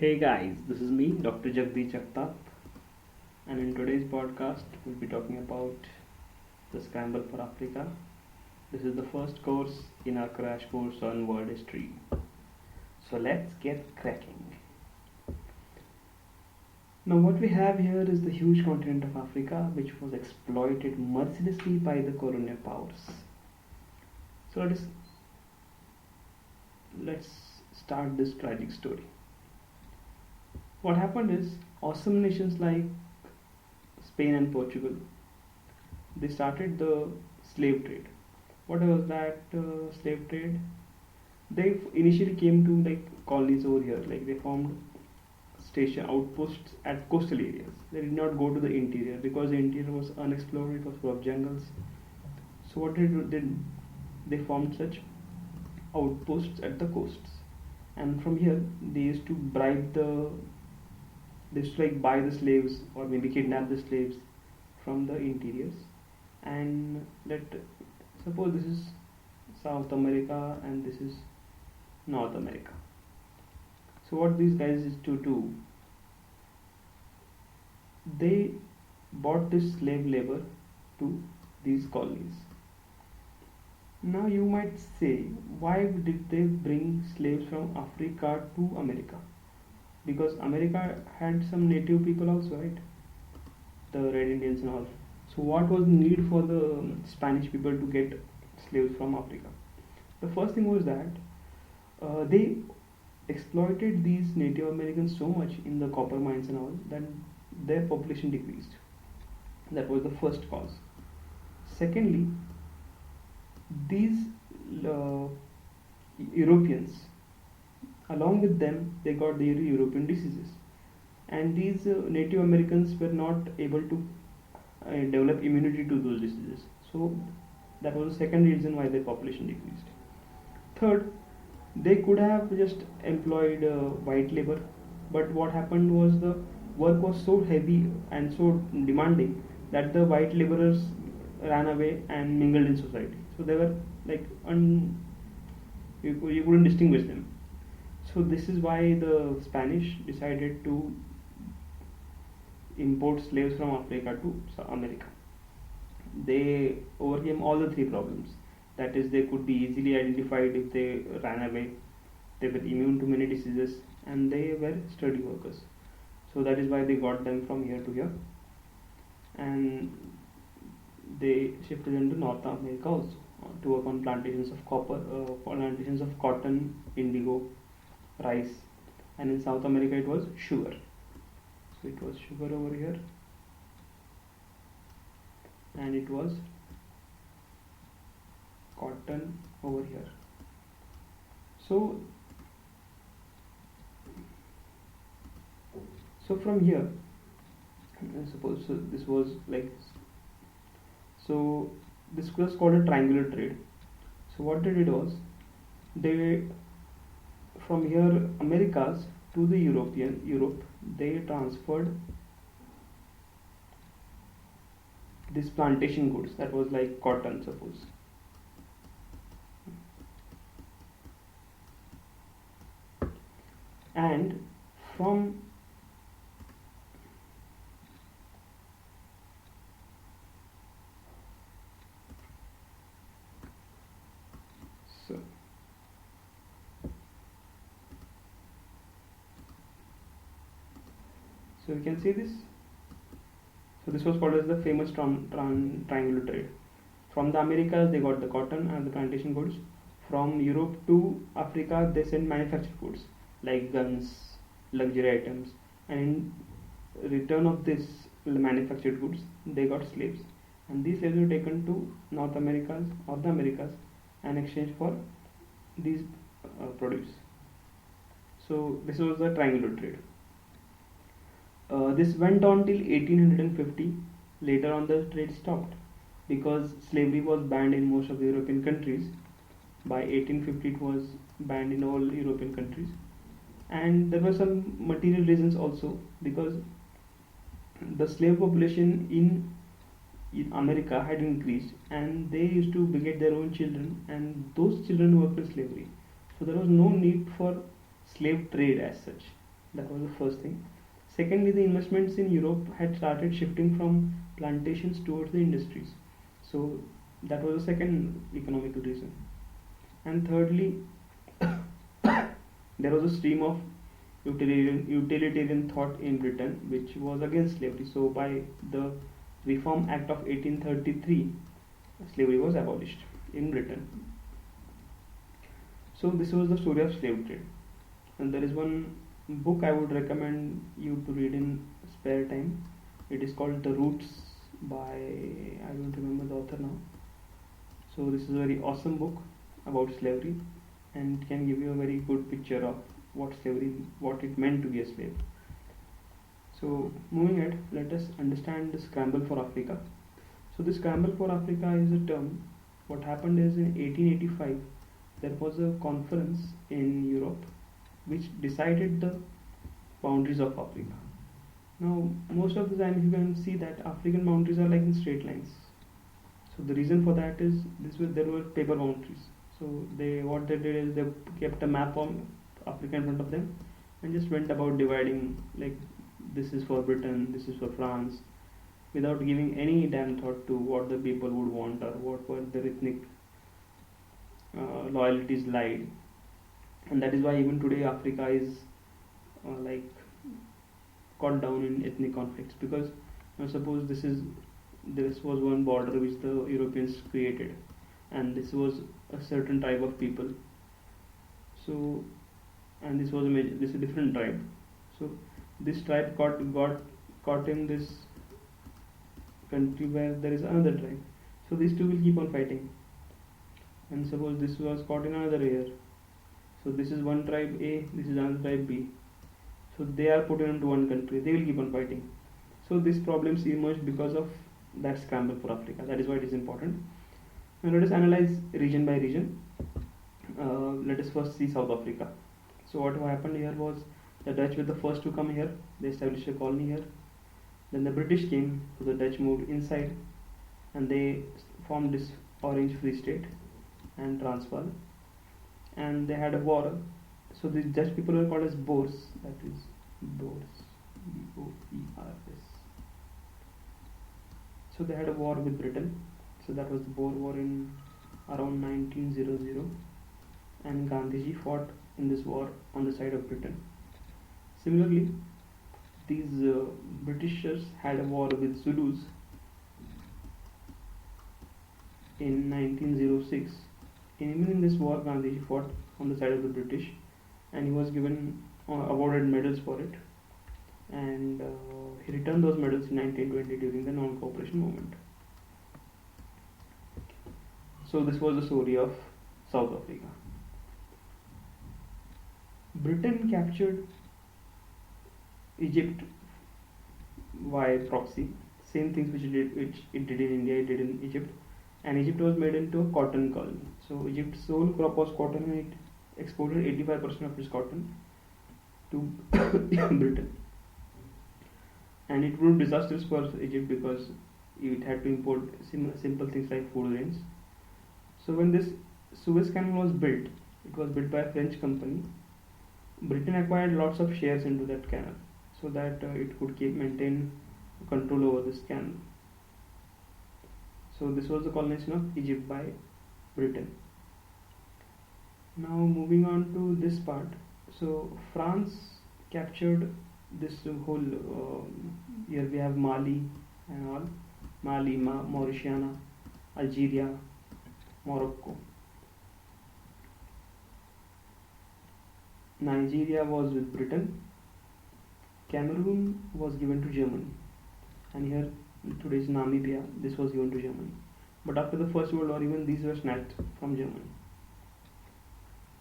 Hey guys, this is me, Dr. Jagdish Jagtap, and in today's podcast, we'll be talking about the Scramble for Africa. This is the first course in our crash course on world history. So let's get cracking. Now, what we have here is the huge continent of Africa, which was exploited mercilessly by the colonial powers. So let's start this tragic story. What happened is awesome nations like Spain and Portugal, they started the slave trade. What was that slave trade? They initially came to like colonies over here, like they formed station outposts at coastal areas. They did not go to the interior because the interior was unexplored, it was full of jungles. So what they formed such outposts at the coasts, and from here they used to they used to like buy the slaves or maybe kidnap the slaves from the interiors. And let suppose this is South America and this is North America. So what these guys used to do, they bought this slave labor to these colonies. Now you might say, why did they bring slaves from Africa to America? Because America had some native people also, right? The Red Indians and all. So what was the need for the Spanish people to get slaves from Africa? The first thing was that they exploited these Native Americans so much in the copper mines and all that their population decreased. That was the first cause. Secondly, these uh, Europeans, along with them, they got the European diseases, and these Native Americans were not able to develop immunity to those diseases. So that was the second reason why their population decreased. Third, they could have just employed white labor, but what happened was the work was so heavy and so demanding that the white laborers ran away and mingled in society. So they were like you couldn't distinguish them. So this is why the Spanish decided to import slaves from Africa to America. They overcame all the three problems. That is, they could be easily identified if they ran away, they were immune to many diseases, and they were sturdy workers. So that is why they got them from here to here, and they shifted them to North America also to work on plantations of plantations of cotton, indigo, rice, and in South America it was sugar. So it was sugar over here, and it was cotton over here. So from here, suppose so this was like so this was called a triangular trade. So what they did was they from here Americas to the Europe, they transferred this plantation goods that was like cotton, suppose. And from so so you can see this. So this was called as the famous triangular trade. From the Americas they got the cotton and the plantation goods. From Europe to Africa they sent manufactured goods like guns, luxury items, and in return of this manufactured goods they got slaves, and these slaves were taken to North Americas or the Americas and exchanged for these produce. So this was the triangular trade. This went on till 1850. Later on the trade stopped because slavery was banned in most of the European countries. By 1850 it was banned in all European countries, and there were some material reasons also, because the slave population in America had increased and they used to beget their own children, and those children worked in slavery. So there was no need for slave trade as such. That was the first thing. Secondly, the investments in Europe had started shifting from plantations towards the industries. So that was the second economical reason. And thirdly, there was a stream of utilitarian thought in Britain which was against slavery. So by the Reform Act of 1833, slavery was abolished in Britain. So this was the story of slave trade. And there is one book I would recommend you to read in spare time. It is called The Roots by, I don't remember the author now. So this is a very awesome book about slavery and can give you a very good picture of what it meant to be a slave. So moving ahead, let us understand the Scramble for Africa. So the Scramble for Africa is a term. What happened is in 1885 there was a conference in Europe which decided the boundaries of Africa. Now most of the time you can see that African boundaries are like in straight lines. So the reason for that is there were paper boundaries. So what they did is they kept a map on Africa in front of them and just went about dividing, like this is for Britain, this is for France, without giving any damn thought to what the people would want or what were their ethnic loyalties lied. And that is why even today Africa is like caught down in ethnic conflicts, because suppose this was one border which the Europeans created, and this was a certain tribe of people. So, and this was this is a different tribe. So this tribe caught in this country where there is another tribe. So these two will keep on fighting. And suppose this was caught in another area. So this is one tribe A, this is another tribe B. So they are put into one country. They will keep on fighting. So these problems emerged because of that scramble for Africa. That is why it is important. Now let us analyze region by region. Let us first see South Africa. So what happened here was the Dutch were the first to come here. They established a colony here. Then the British came, so the Dutch moved inside and they formed this Orange Free State and Transvaal, and they had a war. So the Dutch people were called as Boers, that is Boers, B-O-E-R-S. So they had a war with Britain. So that was the Boer War in around 1900, and Gandhiji fought in this war on the side of Britain. Similarly, these Britishers had a war with Zulus in 1906. Even in this war, Gandhiji fought on the side of the British, and he was given awarded medals for it, and he returned those medals in 1920 during the non-cooperation movement. So this was the story of South Africa. Britain captured Egypt by proxy. Same things which it did in India, it did in Egypt, and Egypt was made into a cotton colony. So Egypt's sole crop was cotton, and it exported 85% of its cotton to Britain. And it proved disastrous for Egypt because it had to import simple things like food grains. So when this Suez Canal was built, it was built by a French company. Britain acquired lots of shares into that canal so that it could maintain control over this canal. So this was the colonization of Egypt by Britain. Now moving on to this part. So France captured this whole here we have Mali and all, Mali, Mauritania, Algeria, Morocco. Nigeria was with Britain. Cameroon was given to Germany, and here today's Namibia, this was given to Germany. But after the First World War, even these were snatched from Germany.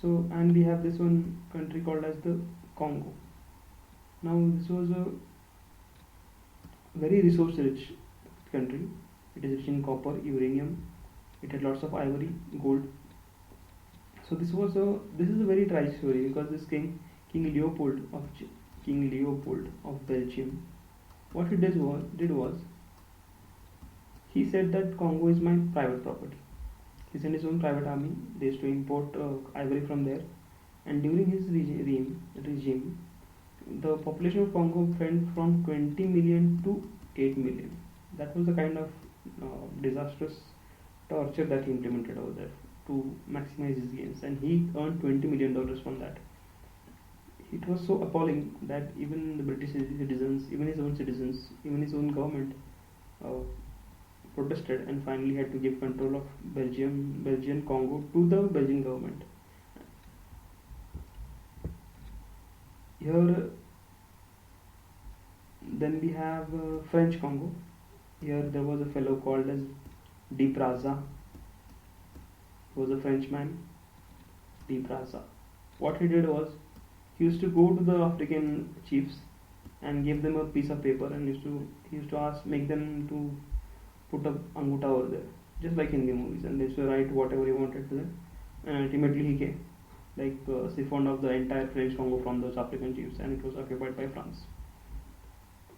So, and we have this one country called as the Congo. Now this was a very resource rich country. It is rich in copper, uranium. It had lots of ivory, gold. So this is a very tragic story because this King Leopold of Belgium, what he did was he said that Congo is my private property. He sent his own private army. They used to import ivory from there, and during his regime, the population of Congo went from 20 million to 8 million. That was the kind of disastrous torture that he implemented over there to maximize his gains, and he earned $20 million from that. It was so appalling that even the British citizens, even his own citizens, even his own government uh, protested and finally had to give control of Belgian Congo to the Belgian government. Here, then we have French Congo. Here there was a fellow called as De Brazza. He was a Frenchman, De Brazza. What he did was he used to go to the African chiefs and give them a piece of paper, and he used to make them to put a anguta over there, just like in the movies, and they used to write whatever he wanted to them. And ultimately he came, siphoned off the entire French Congo from those African chiefs, and it was occupied by France.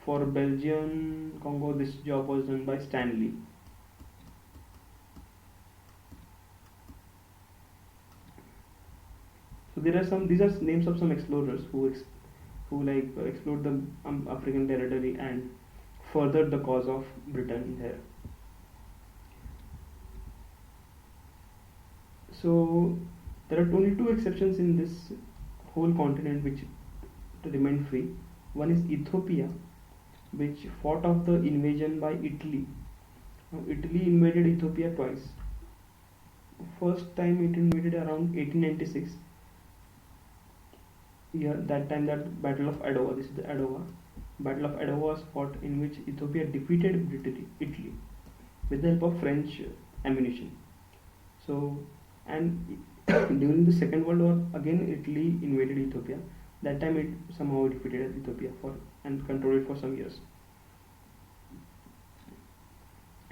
For Belgian Congo, this job was done by Stanley. So these are names of some explorers who explored the African territory and furthered the cause of Britain there. So there are only two exceptions in this whole continent which remained free. One is Ethiopia, which fought off the invasion by Italy. Now, Italy invaded Ethiopia twice. First time it invaded around 1896. Yeah, that time, that Battle of Adwa, this is the Adwa. Battle of Adwa was fought, in which Ethiopia defeated Italy with the help of French ammunition. So, and during the Second World War, again Italy invaded Ethiopia. That time it somehow defeated Ethiopia and controlled it for some years.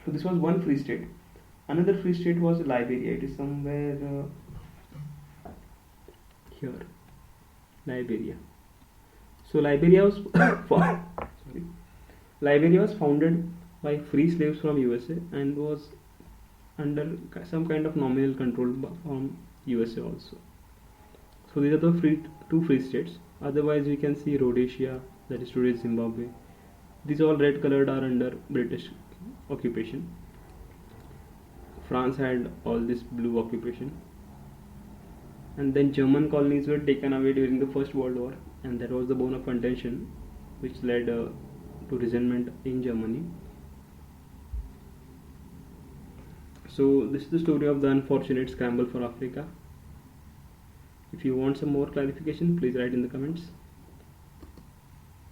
So this was one free state. Another free state was Liberia. It is somewhere here. Liberia. So Liberia was Liberia was founded by free slaves from USA and was under some kind of nominal control from USA also. So these are the two free states. Otherwise we can see Rhodesia, that is today's Zimbabwe. These all red colored are under British occupation. France had all this blue occupation. And then German colonies were taken away during the First World War, and that was the bone of contention which led to resentment in Germany. So this is the story of the unfortunate scramble for Africa. If you want some more clarification, please write in the comments.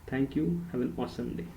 Thank you. Have an awesome day.